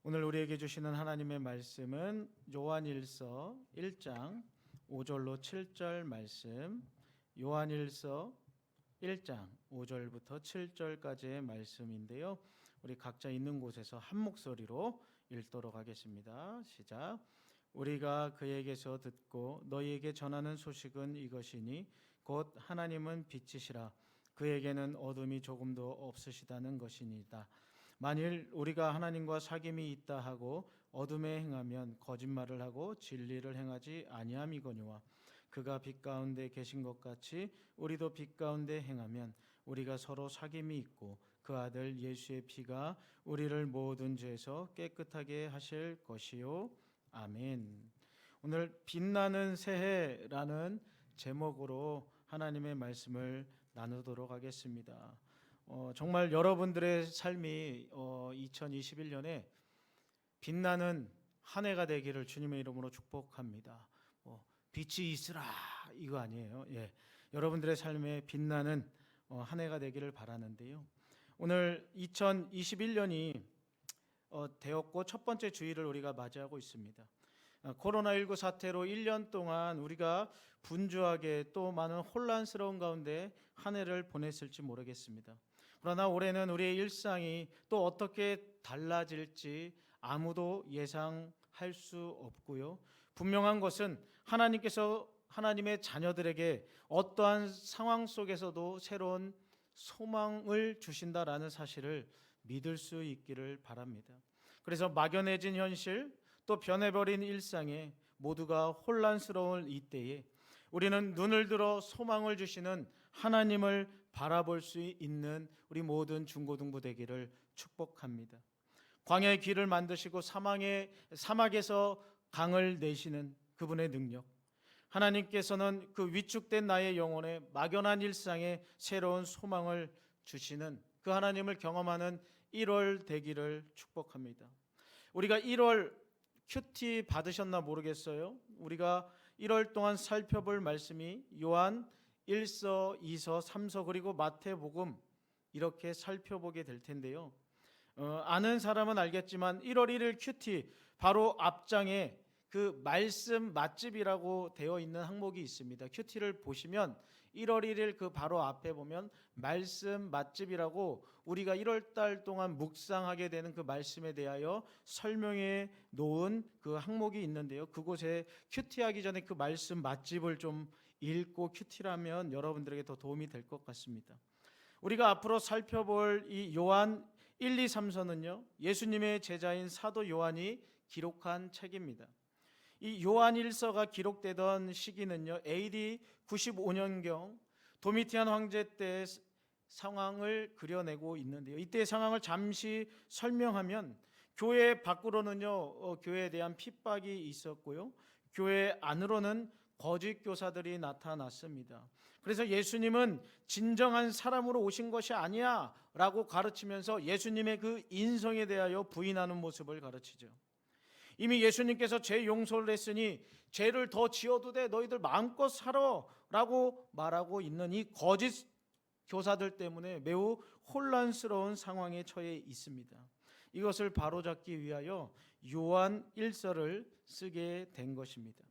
오늘 우리에게 주시는 하나님의 말씀은 요한일서 1장 5절로 7절 말씀, 요한일서 1장 5절부터 7절까지의 말씀인데요. 우리 각자 있는 곳에서 한 목소리로 읽도록 하겠습니다. 시작. 우리가 그에게서 듣고 너희에게 전하는 소식은 이것이니 곧 하나님은 빛이시라 그에게는 어둠이 조금도 없으시다는 것이니이다. 만일 우리가 하나님과 사귐이 있다 하고 어둠에 행하면 거짓말을 하고 진리를 행하지 아니함이거니와 그가 빛 가운데 계신 것 같이 우리도 빛 가운데 행하면 우리가 서로 사귐이 있고 그 아들 예수의 피가 우리를 모든 죄에서 깨끗하게 하실 것이요. 아멘. 오늘 빛나는 새해라는 제목으로 하나님의 말씀을 나누도록 하겠습니다. 정말 여러분들의 삶이 2021년에 빛나는 한 해가 되기를 주님의 이름으로 축복합니다. 빛이 있으라 이거 아니에요. 여러분들의 삶에 빛나는 한 해가 되기를 바라는데요. 오늘 2021년이 되었고 첫 번째 주일을 우리가 맞이하고 있습니다. 코로나19 사태로 1년 동안 우리가 분주하게 또 많은 혼란스러운 가운데 한 해를 보냈을지 모르겠습니다. 그러나 올해는 우리의 일상이 또 어떻게 달라질지 아무도 예상할 수 없고요. 분명한 것은 하나님께서 하나님의 자녀들에게 어떠한 상황 속에서도 새로운 소망을 주신다라는 사실을 믿을 수 있기를 바랍니다. 그래서 막연해진 현실 또 변해버린 일상에 모두가 혼란스러운 이때에 우리는 눈을 들어 소망을 주시는 하나님을 바라볼 수 있는 우리 모든 중고등부 되기를 축복합니다. 광야의 길을 만드시고 사막에서 강을 내시는 그분의 능력, 하나님께서는 그 위축된 나의 영혼에 막연한 일상에 새로운 소망을 주시는 그 하나님을 경험하는 1월 되기를 축복합니다. 우리가 1월 큐티 받으셨나 모르겠어요. 우리가 1월 동안 살펴볼 말씀이 요한 1서, 2서, 3서 그리고 마태복음 이렇게 살펴보게 될 텐데요. 아는 사람은 알겠지만 1월 1일 큐티 바로 앞장에 그 말씀 맛집이라고 되어 있는 항목이 있습니다. 큐티를 보시면 1월 1일 그 바로 앞에 보면 말씀 맛집이라고 우리가 1월 달 동안 묵상하게 되는 그 말씀에 대하여 설명해 놓은 그 항목이 있는데요. 그곳에 큐티하기 전에 그 말씀 맛집을 좀 읽고 큐티라면 여러분들에게 더 도움이 될 것 같습니다. 우리가 앞으로 살펴볼 이 요한 1, 2, 3서는요. 예수님의 제자인 사도 요한이 기록한 책입니다. 이 요한 1서가 기록되던 시기는요. AD 95년경 도미티안 황제 때 상황을 그려내고 있는데요. 이때의 상황을 잠시 설명하면 교회 밖으로는요. 교회에 대한 핍박이 있었고요. 교회 안으로는 거짓 교사들이 나타났습니다. 그래서 예수님은 진정한 사람으로 오신 것이 아니야 라고 가르치면서 예수님의 그 인성에 대하여 부인하는 모습을 가르치죠. 이미 예수님께서 죄 용서를 했으니 죄를 더 지어도 돼 너희들 마음껏 살아 라고 말하고 있는 이 거짓 교사들 때문에 매우 혼란스러운 상황에 처해 있습니다. 이것을 바로잡기 위하여 요한 1서를 쓰게 된 것입니다.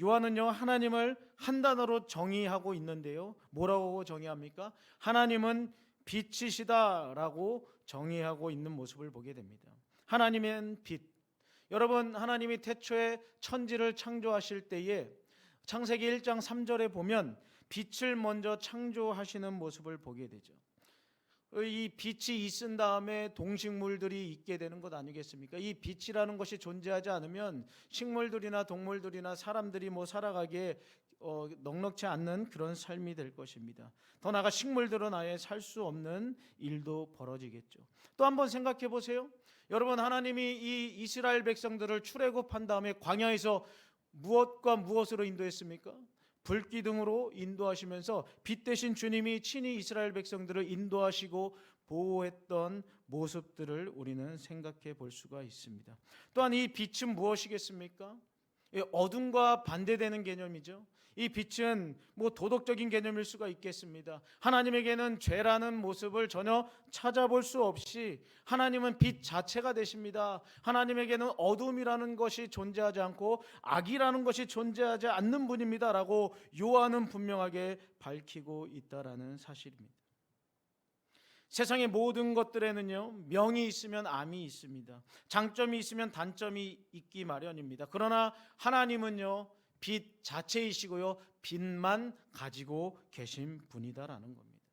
요한은요 하나님을 한 단어로 정의하고 있는데요. 뭐라고 정의합니까? 하나님은 빛이시다라고 정의하고 있는 모습을 보게 됩니다. 하나님은 빛. 여러분 하나님이 태초에 천지를 창조하실 때에 창세기 1장 3절에 보면 빛을 먼저 창조하시는 모습을 보게 되죠. 이 빛이 있은 다음에 동식물들이 있게 되는 것 아니겠습니까? 이 빛이라는 것이 존재하지 않으면 식물들이나 동물들이나 사람들이 살아가기에 넉넉지 않는 그런 삶이 될 것입니다. 더 나아가 식물들은 아예 살 수 없는 일도 벌어지겠죠. 또 한번 생각해 보세요. 여러분 하나님이 이 이스라엘 백성들을 출애굽한 다음에 광야에서 무엇과 무엇으로 인도했습니까? 불기둥으로 인도하시면서 빛 대신 주님이 친히 이스라엘 백성들을 인도하시고 보호했던 모습들을 우리는 생각해 볼 수가 있습니다. 또한 이 빛은 무엇이겠습니까? 어둠과 반대되는 개념이죠. 이 빛은 뭐 도덕적인 개념일 수가 있겠습니다. 하나님에게는 죄라는 모습을 전혀 찾아볼 수 없이 하나님은 빛 자체가 되십니다. 하나님에게는 어둠이라는 것이 존재하지 않고 악이라는 것이 존재하지 않는 분입니다라고 요한은 분명하게 밝히고 있다라는 사실입니다. 세상의 모든 것들에는요, 명이 있으면 암이 있습니다. 장점이 있으면 단점이 있기 마련입니다. 그러나 하나님은요, 빛 자체이시고요, 빛만 가지고 계신 분이다라는 겁니다.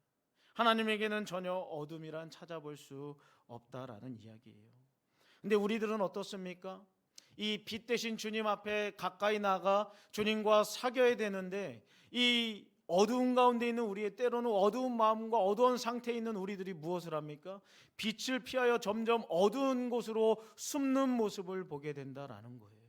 하나님에게는 전혀 어둠이란 찾아볼 수 없다라는 이야기예요. 근데 우리들은 어떻습니까? 이 빛 대신 주님 앞에 가까이 나가 주님과 사귀어야 되는데, 이 어두운 가운데 있는 우리의, 때로는 어두운 마음과 어두운 상태에 있는 우리들이 무엇을 합니까? 빛을 피하여 점점 어두운 곳으로 숨는 모습을 보게 된다라는 거예요.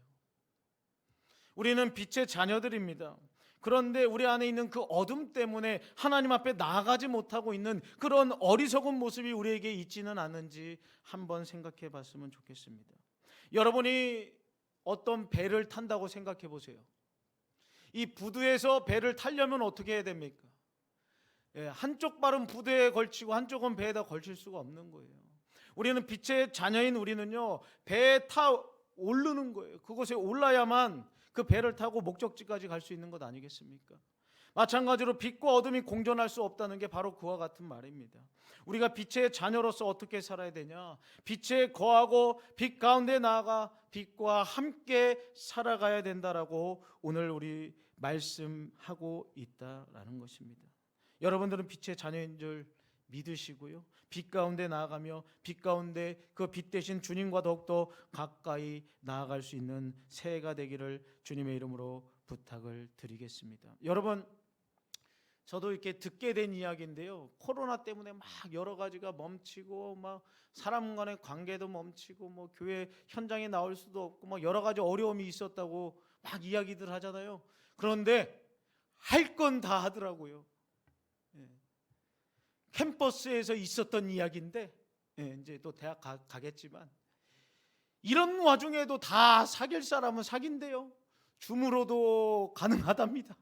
우리는 빛의 자녀들입니다. 그런데 우리 안에 있는 그 어둠 때문에 하나님 앞에 나아가지 못하고 있는 그런 어리석은 모습이 우리에게 있지는 않은지 한번 생각해 봤으면 좋겠습니다. 여러분이 어떤 배를 탄다고 생각해 보세요. 이 부두에서 배를 타려면 어떻게 해야 됩니까? 한쪽 발은 부두에 걸치고 한쪽은 배에다 걸칠 수가 없는 거예요. 우리는 빛의 자녀인 우리는요, 배에 타 오르는 거예요. 그곳에 올라야만 그 배를 타고 목적지까지 갈 수 있는 것 아니겠습니까? 마찬가지로 빛과 어둠이 공존할 수 없다는 게 바로 그와 같은 말입니다. 우리가 빛의 자녀로서 어떻게 살아야 되냐? 빛에 거하고 빛 가운데 나아가 빛과 함께 살아가야 된다라고 오늘 우리 말씀하고 있다라는 것입니다. 여러분들은 빛의 자녀인 줄 믿으시고요, 빛 가운데 나아가며 빛 가운데 그 빛 대신 주님과 더욱더 가까이 나아갈 수 있는 새해가 되기를 주님의 이름으로 부탁을 드리겠습니다. 여러분, 저도 이렇게 듣게 된 이야기인데요, 코로나 때문에 막 여러 가지가 멈추고 막 사람 간의 관계도 멈추고 뭐 교회 현장에 나올 수도 없고 막 여러 가지 어려움이 있었다고 막 이야기들 하잖아요. 그런데 할 건 다 하더라고요. 캠퍼스에서 있었던 이야기인데 이제 또 대학 가겠지만 이런 와중에도 다 사귈 사람은 사귄대요. 줌으로도 가능하답니다.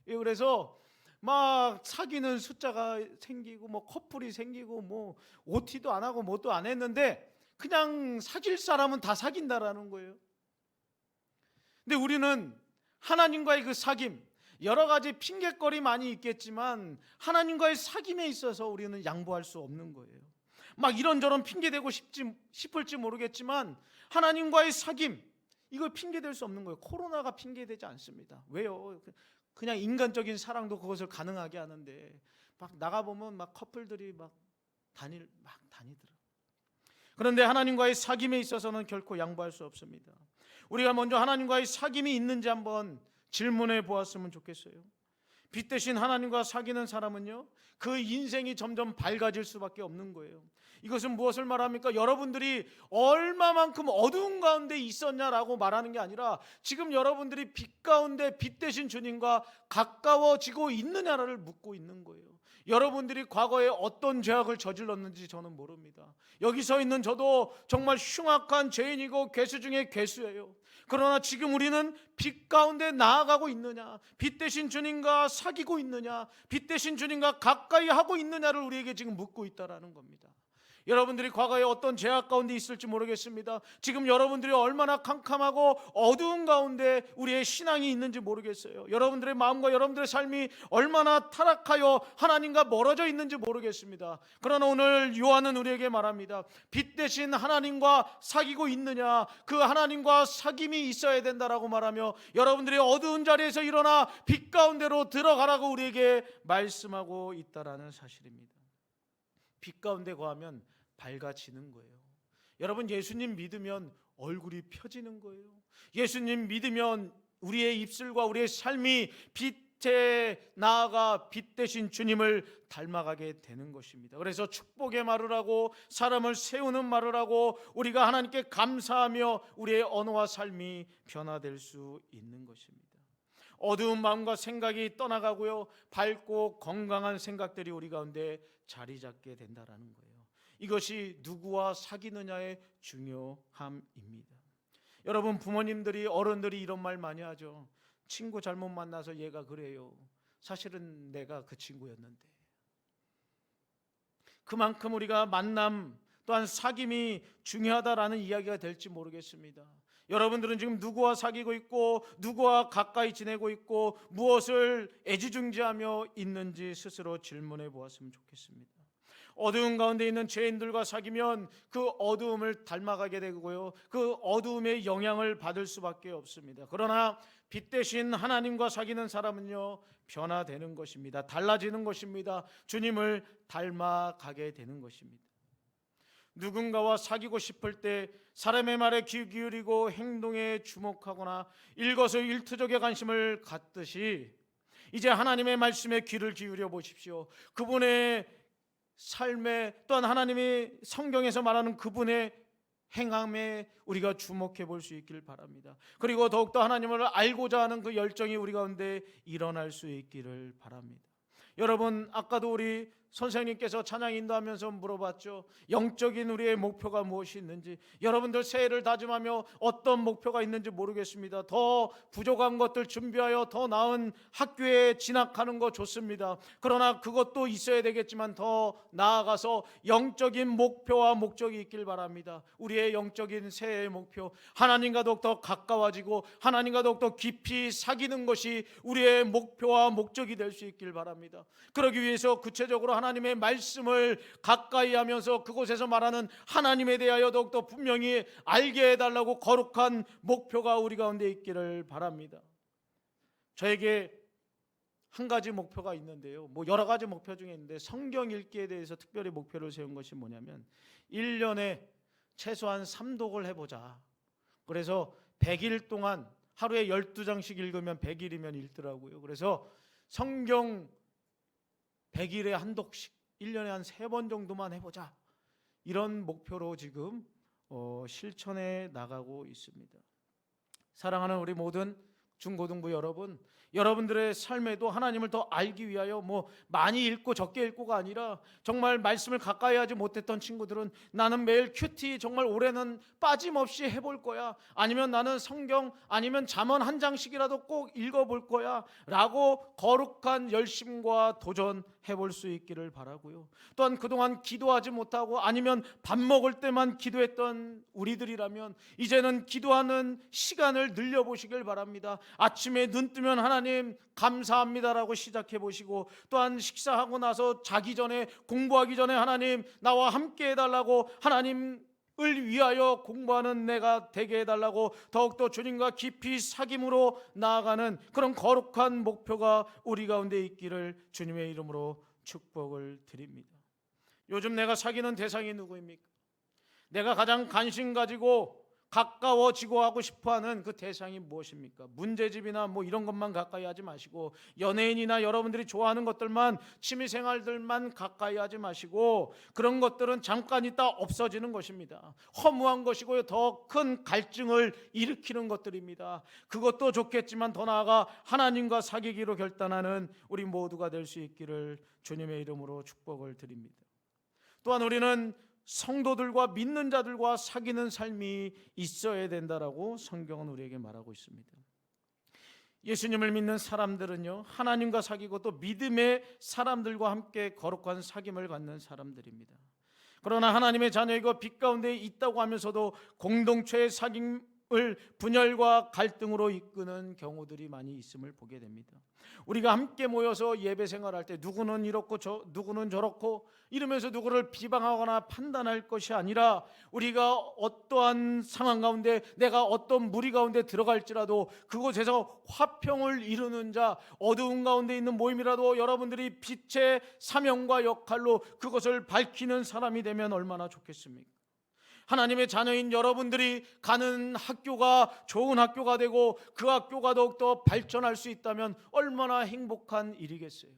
그래서 막 사귀는 숫자가 생기고 뭐 커플이 생기고 뭐 OT도 안 하고 뭣도 안 했는데 그냥 사귈 사람은 다 사귄다라는 거예요. 근데 우리는 하나님과의 그 사귐, 여러 가지 핑계거리 많이 있겠지만 하나님과의 사귐에 있어서 우리는 양보할 수 없는 거예요. 막 이런저런 핑계대고 싶을지 모르겠지만 하나님과의 사귐, 이걸 핑계댈 수 없는 거예요. 코로나가 핑계되지 않습니다. 왜요? 그냥 인간적인 사랑도 그것을 가능하게 하는데 막 나가보면 막 커플들이 막 다니더라. 그런데 하나님과의 사귐에 있어서는 결코 양보할 수 없습니다. 우리가 먼저 하나님과의 사귐이 있는지 한번 질문해 보았으면 좋겠어요. 빛 대신 하나님과 사귀는 사람은요, 그 인생이 점점 밝아질 수밖에 없는 거예요. 이것은 무엇을 말합니까? 여러분들이 얼마만큼 어두운 가운데 있었냐라고 말하는 게 아니라 지금 여러분들이 빛 가운데 빛 대신 주님과 가까워지고 있느냐를 묻고 있는 거예요. 여러분들이 과거에 어떤 죄악을 저질렀는지 저는 모릅니다. 여기 서 있는 저도 정말 흉악한 죄인이고 괴수 중에 괴수예요. 그러나 지금 우리는 빛 가운데 나아가고 있느냐, 빛 대신 주님과 사귀고 있느냐, 빛 대신 주님과 가까이 하고 있느냐를 우리에게 지금 묻고 있다라는 겁니다. 여러분들이 과거에 어떤 죄악 가운데 있을지 모르겠습니다. 지금 여러분들이 얼마나 캄캄하고 어두운 가운데 우리의 신앙이 있는지 모르겠어요. 여러분들의 마음과 여러분들의 삶이 얼마나 타락하여 하나님과 멀어져 있는지 모르겠습니다. 그러나 오늘 요한은 우리에게 말합니다. 빛 대신 하나님과 사귀고 있느냐, 그 하나님과 사귐이 있어야 된다라고 말하며 여러분들이 어두운 자리에서 일어나 빛 가운데로 들어가라고 우리에게 말씀하고 있다라는 사실입니다. 빛 가운데 거하면 밝아지는 거예요. 여러분, 예수님 믿으면 얼굴이 펴지는 거예요. 예수님 믿으면 우리의 입술과 우리의 삶이 빛에 나아가 빛 대신 주님을 닮아가게 되는 것입니다. 그래서 축복의 말을 하고 사람을 세우는 말을 하고 우리가 하나님께 감사하며 우리의 언어와 삶이 변화될 수 있는 것입니다. 어두운 마음과 생각이 떠나가고요, 밝고 건강한 생각들이 우리 가운데 자리 잡게 된다라는 거예요. 이것이 누구와 사귀느냐의 중요함입니다. 여러분, 부모님들이, 어른들이 이런 말 많이 하죠. 친구 잘못 만나서 얘가 그래요. 사실은 내가 그 친구였는데. 그만큼 우리가 만남 또한 사귐이 중요하다라는 이야기가 될지 모르겠습니다. 여러분들은 지금 누구와 사귀고 있고 누구와 가까이 지내고 있고 무엇을 애지중지하며 있는지 스스로 질문해 보았으면 좋겠습니다. 어두운 가운데 있는 죄인들과 사귀면 그 어두움을 닮아가게 되고요, 그 어두움의 영향을 받을 수밖에 없습니다. 그러나 빛 대신 하나님과 사귀는 사람은요, 변화되는 것입니다. 달라지는 것입니다. 주님을 닮아가게 되는 것입니다. 누군가와 사귀고 싶을 때 사람의 말에 귀 기울이고 행동에 주목하거나 일거수일투족에 관심을 갖듯이 이제 하나님의 말씀에 귀를 기울여 보십시오. 그분의 삶에, 또한 하나님이 성경에서 말하는 그분의 행함에 우리가 주목해 볼 수 있기를 바랍니다. 그리고 더욱더 하나님을 알고자 하는 그 열정이 우리 가운데 일어날 수 있기를 바랍니다. 여러분, 아까도 우리 선생님께서 찬양 인도하면서 물어봤죠. 영적인 우리의 목표가 무엇이 있는지. 여러분들 새해를 다짐하며 어떤 목표가 있는지 모르겠습니다. 더 부족한 것들 준비하여 더 나은 학교에 진학하는 거 좋습니다. 그러나 그것도 있어야 되겠지만 더 나아가서 영적인 목표와 목적이 있길 바랍니다. 우리의 영적인 새해의 목표, 하나님과 더욱더 가까워지고 하나님과 더욱더 깊이 사귀는 것이 우리의 목표와 목적이 될 수 있길 바랍니다. 그러기 위해서 구체적으로 하나님의 말씀을 가까이 하면서 그곳에서 말하는 하나님에 대하여 더욱더 분명히 알게 해달라고 거룩한 목표가 우리 가운데 있기를 바랍니다. 저에게 한 가지 목표가 있는데요, 여러 가지 목표 중에 있는데 성경 읽기에 대해서 특별히 목표를 세운 것이 뭐냐면 1년에 최소한 3독을 해보자. 그래서 100일 동안 하루에 12장씩 읽으면 100일이면 읽더라고요. 그래서 성경 100일에 한 독씩 1년에 한 3번 정도만 해보자, 이런 목표로 지금 실천해 나가고 있습니다. 사랑하는 우리 모든 중고등부 여러분, 여러분들의 삶에도 하나님을 더 알기 위하여 많이 읽고 적게 읽고가 아니라 정말 말씀을 가까이 하지 못했던 친구들은 나는 매일 큐티 정말 올해는 빠짐없이 해볼 거야, 아니면 나는 성경 아니면 잠언 한 장씩이라도 꼭 읽어볼 거야 라고 거룩한 열심과 도전해볼 수 있기를 바라고요. 또한 그동안 기도하지 못하고 아니면 밥 먹을 때만 기도했던 우리들이라면 이제는 기도하는 시간을 늘려보시길 바랍니다. 아침에 눈 뜨면 하나님 감사합니다라고 시작해 보시고, 또한 식사하고 나서 자기 전에, 공부하기 전에 하나님 나와 함께 해달라고, 하나님을 위하여 공부하는 내가 되게 해달라고 더욱더 주님과 깊이 사귐으로 나아가는 그런 거룩한 목표가 우리 가운데 있기를 주님의 이름으로 축복을 드립니다. 요즘 내가 사귀는 대상이 누구입니까? 내가 가장 관심 가지고 가까워지고 하고 싶어하는 그 대상이 무엇입니까? 문제집이나 이런 것만 가까이 하지 마시고, 연예인이나 여러분들이 좋아하는 것들만, 취미생활들만 가까이 하지 마시고, 그런 것들은 잠깐 있다 없어지는 것입니다. 허무한 것이고요, 더 큰 갈증을 일으키는 것들입니다. 그것도 좋겠지만 더 나아가 하나님과 사귀기로 결단하는 우리 모두가 될 수 있기를 주님의 이름으로 축복을 드립니다. 또한 우리는 성도들과 믿는 자들과 사귀는 삶이 있어야 된다라고 성경은 우리에게 말하고 있습니다. 예수님을 믿는 사람들은요, 하나님과 사귀고 또 믿음의 사람들과 함께 거룩한 사귐을 갖는 사람들입니다. 그러나 하나님의 자녀이고 빛 가운데 있다고 하면서도 공동체의 사귐을 분열과 갈등으로 이끄는 경우들이 많이 있음을 보게 됩니다. 우리가 함께 모여서 예배 생활할 때 누구는 이렇고 누구는 저렇고 이러면서 누구를 비방하거나 판단할 것이 아니라, 우리가 어떠한 상황 가운데, 내가 어떤 무리 가운데 들어갈지라도 그곳에서 화평을 이루는 자, 어두운 가운데 있는 모임이라도 여러분들이 빛의 사명과 역할로 그것을 밝히는 사람이 되면 얼마나 좋겠습니까? 하나님의 자녀인 여러분들이 가는 학교가 좋은 학교가 되고 그 학교가 더욱더 발전할 수 있다면 얼마나 행복한 일이겠어요.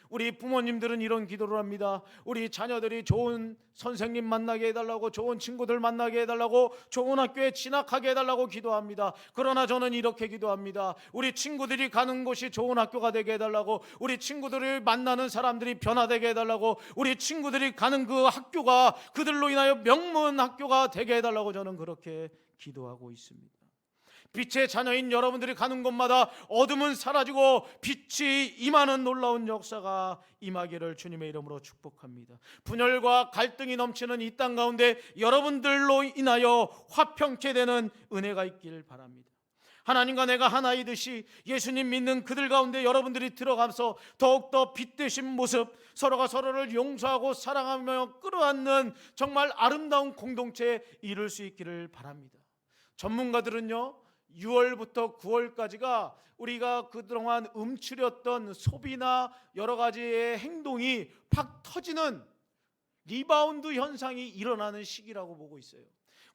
우리 부모님들은 이런 기도를 합니다. 우리 자녀들이 좋은 선생님 만나게 해달라고, 좋은 친구들 만나게 해달라고, 좋은 학교에 진학하게 해달라고 기도합니다. 그러나 저는 이렇게 기도합니다. 우리 친구들이 가는 곳이 좋은 학교가 되게 해달라고, 우리 친구들을 만나는 사람들이 변화되게 해달라고, 우리 친구들이 가는 그 학교가 그들로 인하여 명문 학교가 되게 해달라고 저는 그렇게 기도하고 있습니다. 빛의 자녀인 여러분들이 가는 곳마다 어둠은 사라지고 빛이 임하는 놀라운 역사가 임하기를 주님의 이름으로 축복합니다. 분열과 갈등이 넘치는 이 땅 가운데 여러분들로 인하여 화평케 되는 은혜가 있길 바랍니다. 하나님과 내가 하나이듯이 예수님 믿는 그들 가운데 여러분들이 들어가서 더욱더 빛되신 모습, 서로가 서로를 용서하고 사랑하며 끌어안는 정말 아름다운 공동체에 이룰 수 있기를 바랍니다. 전문가들은요, 6월부터 9월까지가 우리가 그동안 움츠렸던 소비나 여러 가지의 행동이 팍 터지는 리바운드 현상이 일어나는 시기라고 보고 있어요.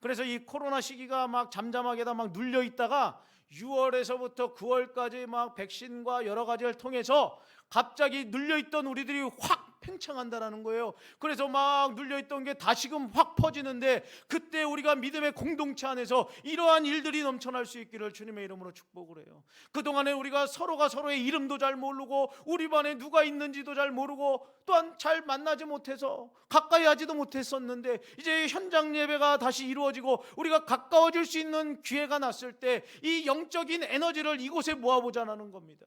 그래서 이 코로나 시기가 막 잠잠하게다 막 눌려 있다가 6월에서부터 9월까지 막 백신과 여러 가지를 통해서 갑자기 눌려있던 우리들이 확 팽창한다라는 거예요. 그래서 막 눌려있던 게 다시금 확 퍼지는데, 그때 우리가 믿음의 공동체 안에서 이러한 일들이 넘쳐날 수 있기를 주님의 이름으로 축복을 해요. 그동안에 우리가 서로가 서로의 이름도 잘 모르고 우리 반에 누가 있는지도 잘 모르고 또한 잘 만나지 못해서 가까이 하지도 못했었는데, 이제 현장 예배가 다시 이루어지고 우리가 가까워질 수 있는 기회가 났을 때 이 영적인 에너지를 이곳에 모아보자는 겁니다.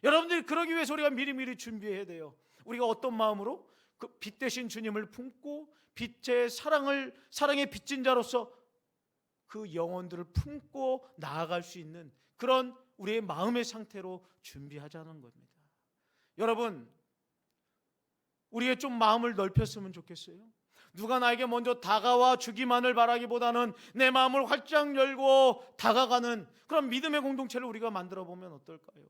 여러분들이 그러기 위해서 우리가 미리미리 준비해야 돼요. 우리가 어떤 마음으로 그 빛 대신 주님을 품고 빛의 사랑의 빚진 자로서 그 영혼들을 품고 나아갈 수 있는 그런 우리의 마음의 상태로 준비하자는 겁니다. 여러분, 우리의 좀 마음을 넓혔으면 좋겠어요. 누가 나에게 먼저 다가와 주기만을 바라기보다는 내 마음을 활짝 열고 다가가는 그런 믿음의 공동체를 우리가 만들어 보면 어떨까요?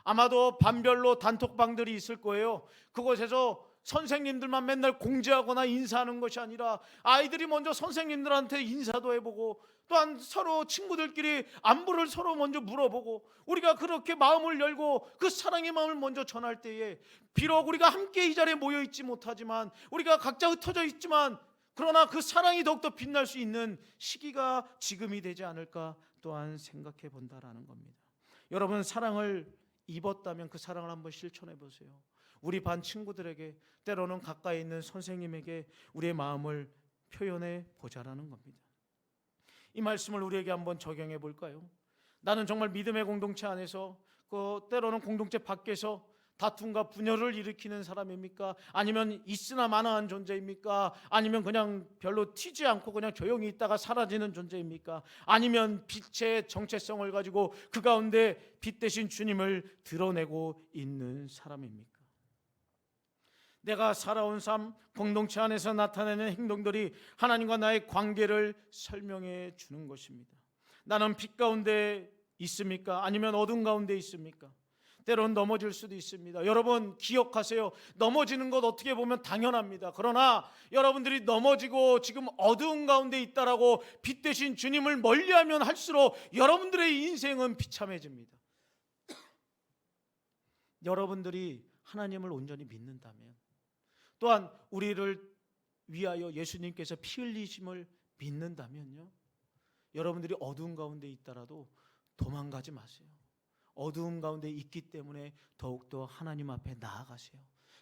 아마도 반별로 단톡방들이 있을 거예요. 그곳에서 선생님들만 맨날 공지하거나 인사하는 것이 아니라 아이들이 먼저 선생님들한테 인사도 해보고, 또한 서로 친구들끼리 안부를 서로 먼저 물어보고, 우리가 그렇게 마음을 열고 그 사랑의 마음을 먼저 전할 때에 비록 우리가 함께 이 자리에 모여 있지 못하지만, 우리가 각자 흩어져 있지만, 그러나 그 사랑이 더욱더 빛날 수 있는 시기가 지금이 되지 않을까 또한 생각해 본다라는 겁니다. 여러분, 사랑을 입었다면 그 사랑을 한번 실천해 보세요. 우리 반 친구들에게, 때로는 가까이 있는 선생님에게 우리의 마음을 표현해 보자라는 겁니다. 이 말씀을 우리에게 한번 적용해 볼까요? 나는 정말 믿음의 공동체 안에서, 때로는 공동체 밖에서 다툼과 분열을 일으키는 사람입니까? 아니면 있으나 마나한 존재입니까? 아니면 그냥 별로 튀지 않고 그냥 조용히 있다가 사라지는 존재입니까? 아니면 빛의 정체성을 가지고 그 가운데 빛 대신 주님을 드러내고 있는 사람입니까? 내가 살아온 삶, 공동체 안에서 나타내는 행동들이 하나님과 나의 관계를 설명해 주는 것입니다. 나는 빛 가운데 있습니까? 아니면 어둠 가운데 있습니까? 때로는 넘어질 수도 있습니다. 여러분 기억하세요. 넘어지는 것 어떻게 보면 당연합니다. 그러나 여러분들이 넘어지고 지금 어두운 가운데 있다라고 빛 대신 주님을 멀리하면 할수록 여러분들의 인생은 비참해집니다. 여러분들이 하나님을 온전히 믿는다면, 또한 우리를 위하여 예수님께서 피 흘리심을 믿는다면요, 여러분들이 어두운 가운데 있더라도 도망가지 마세요. 어두움 가운데 있기 때문에 더욱더 하나님 앞에 나아가세요.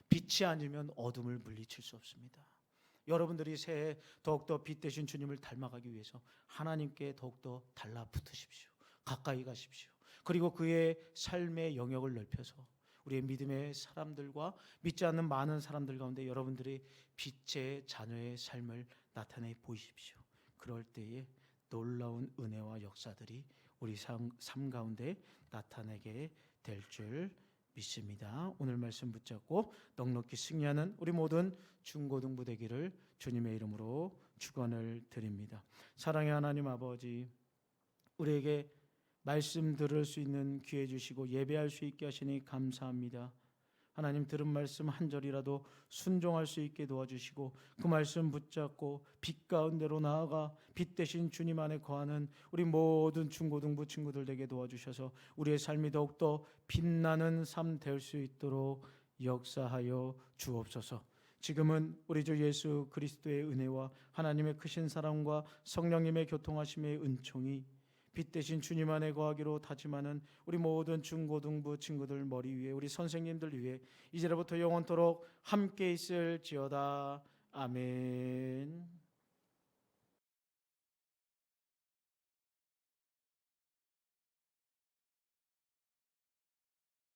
빛이 아니면 어둠을 물리칠 수 없습니다. 여러분들이 새해 더욱더 빛 대신 주님을 닮아가기 위해서 하나님께 더욱더 달라붙으십시오. 가까이 가십시오. 그리고 그의 삶의 영역을 넓혀서 우리의 믿음의 사람들과 믿지 않는 많은 사람들 가운데 여러분들이 빛의 자녀의 삶을 나타내 보이십시오. 그럴 때에 놀라운 은혜와 역사들이 우리 삶 가운데 나타내게 될 줄 믿습니다. 오늘 말씀 붙잡고 넉넉히 승리하는 우리 모든 중고등부 되기를 주님의 이름으로 축원을 드립니다. 사랑의 하나님 아버지, 우리에게 말씀 들을 수 있는 기회 주시고 예배할 수 있게 하시니 감사합니다. 하나님, 들은 말씀 한 절이라도 순종할 수 있게 도와주시고 그 말씀 붙잡고 빛 가운데로 나아가 빛 대신 주님 안에 거하는 우리 모든 중고등부 친구들 되게 도와주셔서 우리의 삶이 더욱더 빛나는 삶 될 수 있도록 역사하여 주옵소서. 지금은 우리 주 예수 그리스도의 은혜와 하나님의 크신 사랑과 성령님의 교통하심의 은총이 빛 대신 주님 안에 거하기로 다짐하는 우리 모든 중고등부 친구들 머리 위에, 우리 선생님들 위에 이제로부터 영원토록 함께 있을지어다. 아멘.